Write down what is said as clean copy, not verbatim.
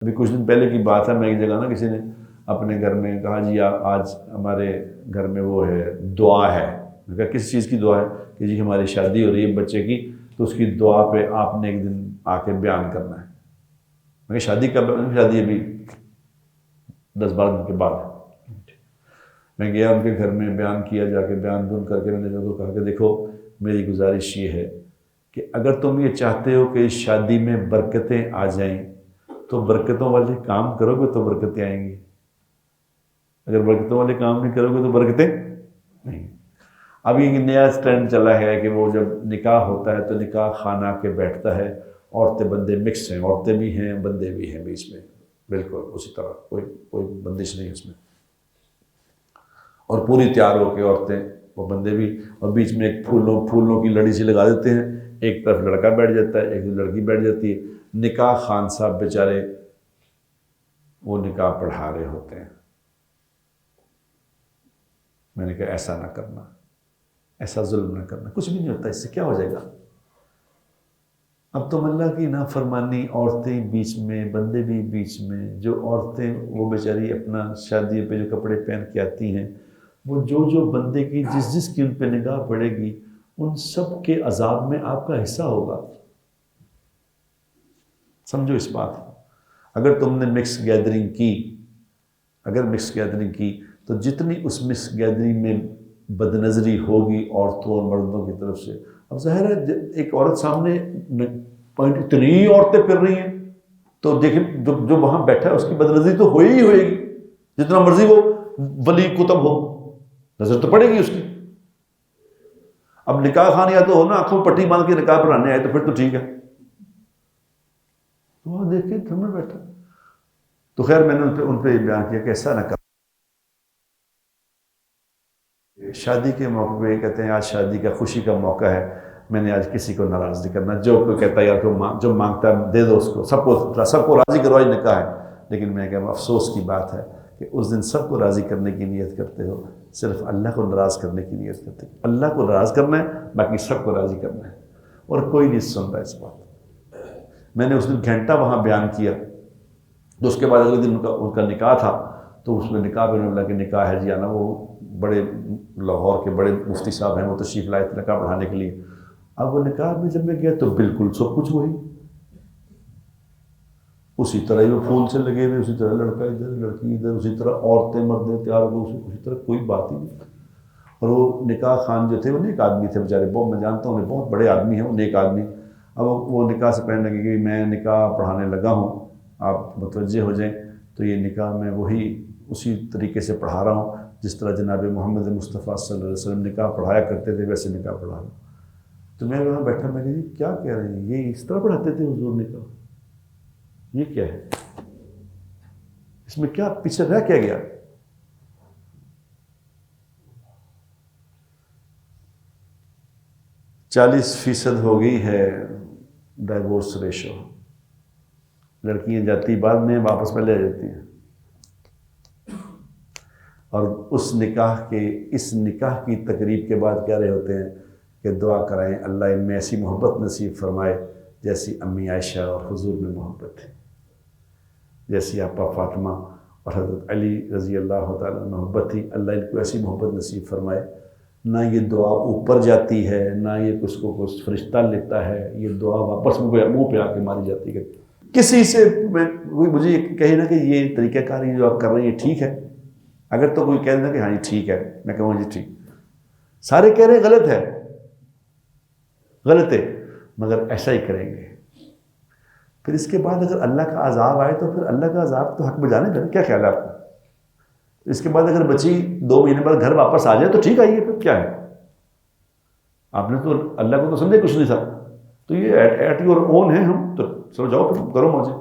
ابھی کچھ دن پہلے کی بات ہے، میں ایک جگہ نا کسی نے اپنے گھر میں کہا جی آج ہمارے گھر میں وہ ہے دعا ہے. میں کہا کس چیز کی دعا ہے؟ کہ جی ہماری شادی ہو رہی ہے بچے کی، تو اس کی دعا پہ آپ نے ایک دن آ کے بیان کرنا ہے. میں کہا شادی کب ہے؟ شادی ابھی 10-12 دن کے بعد ہے. میں گیا ان کے گھر میں، بیان کیا، جا کے بیان دون کر کے میں نے ان کو کہا کہ دیکھو میری گزارش یہ ہے کہ اگر تم یہ چاہتے ہو کہ اس شادی میں برکتیں آ جائیں تو برکتوں والے کام کرو گے تو برکتیں آئیں گی، اگر برکتوں والے کام نہیں کرو گے تو برکتیں نہیں. ابھی ایک نیا ٹرینڈ چلا ہے کہ وہ جب نکاح ہوتا ہے تو نکاح خانہ کے بیٹھتا ہے، عورتیں بندے مکس ہیں، عورتیں بھی ہیں بندے بھی ہیں بیچ میں، بالکل اسی طرح کوئی بندش نہیں اس میں، اور پوری تیار ہو کے عورتیں وہ بندے بھی، اور بیچ میں ایک پھولوں کی لڑی سی لگا دیتے ہیں، ایک طرف لڑکا بیٹھ جاتا ہے ایک لڑکی بیٹھ جاتی ہے. نکاح خان صاحب بیچارے وہ نکاح پڑھا رہے ہوتے ہیں. میں نے کہا ایسا نہ کرنا، ایسا ظلم نہ کرنا، کچھ بھی نہیں ہوتا، اس سے کیا ہو جائے گا؟ اب تو اللہ کی نافرمانی، عورتیں بیچ میں بندے بھی بیچ میں. جو عورتیں وہ بیچاری اپنا شادی پہ جو کپڑے پہن کے آتی ہیں، وہ جو بندے کی جس کی ان پہ نگاہ پڑے گی ان سب کے عذاب میں آپ کا حصہ ہوگا. سمجھو اس بات کو. اگر تم نے مکس گیدرنگ کی تو جتنی اس مکس گیدرنگ میں بد نظری ہوگی عورتوں اور مردوں کی طرف سے، اب ظاہر ہے ایک عورت سامنے اتنی عورتیں پھر رہی ہیں تو دیکھیں جو وہاں بیٹھا ہے اس کی بد نظری تو ہوئے گی، جتنا مرضی وہ ولی کتب ہو، نظر تو پڑے گی اس کی. اب نکاح خان یا تو ہو نا آنکھوں پٹی باندھ کے نکاح پڑھانے آئے تو پھر تو ٹھیک ہے، تو وہ دیکھ کے تھمنے بیٹھا. تو خیر میں نے ان پہ بیان کیا کہ ایسا نہ کر. شادی کے موقع پہ کہتے ہیں آج شادی کا خوشی کا موقع ہے، میں نے آج کسی کو ناراض نہیں کرنا، جو کوئی کہتا ہے یا جو مانگتا ہے دے دو اس کو، سب کو راضی کرو، آج نکاح ہے. لیکن میں کہا افسوس کی بات ہے کہ اس دن سب کو راضی کرنے کی نیت کرتے ہو، صرف اللہ کو ناراض کرنے کی نیت کرتے ہو. اللہ کو ناراض کرنا ہے، باقی سب کو راضی کرنا ہے، اور کوئی نہیں سن رہا اس بات. میں نے اس دن گھنٹہ وہاں بیان کیا، تو اس کے بعد اگلے دن ان کا نکاح تھا، تو اس میں نکاح میں اللہ کے نکاح ہے جی آنا. وہ بڑے لاہور کے بڑے مفتی صاحب ہیں، وہ تشریف لائے تھے نکاح پڑھانے کے لیے. اب وہ نکاح میں جب میں گیا تو بالکل سب کچھ وہی، اسی طرح ہی وہ پھول سے لگے ہوئے، اسی طرح لڑکا ادھر لڑکی ادھر، اسی طرح عورتیں مردیں تیار ہو گئے، اسی طرح کوئی بات ہی نہیں. اور وہ نکاح خان جو تھے وہ نیک آدمی تھے بیچارے، بہت میں جانتا ہوں انہیں، بہت بڑے آدمی ہیں وہ، نیک آدمی. اب وہ نکاح سے پہلے لگے کہ میں نکاح پڑھانے لگا ہوں، آپ متوجہ ہو جائیں، تو یہ نکاح میں وہی اسی طریقے سے پڑھا رہا ہوں جس طرح جناب محمد مصطفیٰ صلی اللہ علیہ وسلم نکاح پڑھایا کرتے تھے، ویسے نکاح پڑھا رہا ہوں. تو میں وہاں بیٹھا، میں نے کیا کہہ رہے ہیں، یہ اس طرح پڑھاتے تھے حضور نکاح؟ یہ کیا ہے، اس میں کیا پیچھے رہ کیا گیا؟ 40% ہو گئی ہے ڈائیورس ریشو. لڑکیاں جاتی بعد میں واپس پہلے آ جاتی ہیں. اور اس نکاح کی تقریب کے بعد کہہ رہے ہوتے ہیں کہ دعا کرائیں اللہ ان میں ایسی محبت نصیب فرمائے جیسی امی عائشہ اور حضور میں محبت تھی، جیسی آپا فاطمہ اور حضرت علی رضی اللہ تعالیٰ محبت تھی. اللہ ان کو ایسی محبت نصیب فرمائے. نہ یہ دعا اوپر جاتی ہے، نہ یہ کس کو کچھ فرشتہ لیتا ہے، یہ دعا واپس منہ پہ آ کے ماری جاتی ہے. کسی سے مجھے یہ کہے نا کہ یہ طریقہ کاری جو آپ کر رہے ہیں یہ ٹھیک ہے. اگر تو کوئی کہہ دینا کہ ہاں یہ ٹھیک ہے، میں کہوں جی ٹھیک. سارے کہہ رہے ہیں غلط ہے، مگر ایسا ہی کریں گے. پھر اس کے بعد اگر اللہ کا عذاب آئے تو پھر اللہ کا عذاب تو حق بجانے کا. کیا خیال ہے آپ کا؟ اس کے بعد اگر بچی 2 مہینے بعد گھر واپس آ جائے تو ٹھیک آئیے، پھر کیا ہے؟ آپ نے تو اللہ کو تو سمجھے کچھ نہیں تھا. تو یہ ایٹ یور اون ہے، ہم تو چلو جاؤ پھر کرو موجے.